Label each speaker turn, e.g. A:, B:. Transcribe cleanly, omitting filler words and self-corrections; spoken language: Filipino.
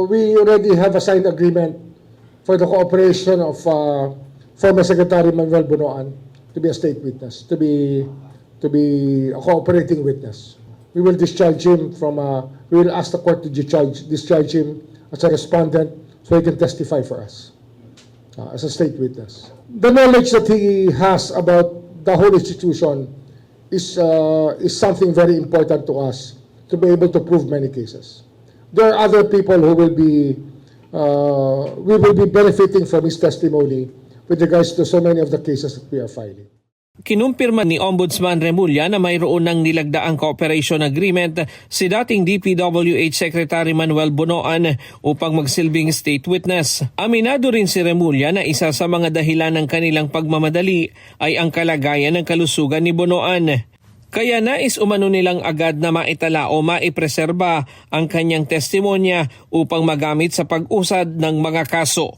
A: we already have a signed agreement for the cooperation of former Secretary Manuel Bunoan to be a state witness, to be a cooperating witness. We will discharge him we will ask the court to discharge him as a respondent so he can testify for us as a state witness. The knowledge that he has about the whole institution is something very important to us to be able to prove many cases. There are other people who will be benefiting from his testimony with regards to so many of the cases that we are filing.
B: Kinumpirma ni Ombudsman Remulla na mayroon ng nilagdaang cooperation agreement si dating DPWH Secretary Manuel Bunoan upang magsilbing state witness. Aminado rin si Remulla na isa sa mga dahilan ng kanilang pagmamadali ay ang kalagayan ng kalusugan ni Bunoan. Kaya nais umano nilang agad na maitala o maipreserba ang kanyang testimonya upang magamit sa pag-usad ng mga kaso.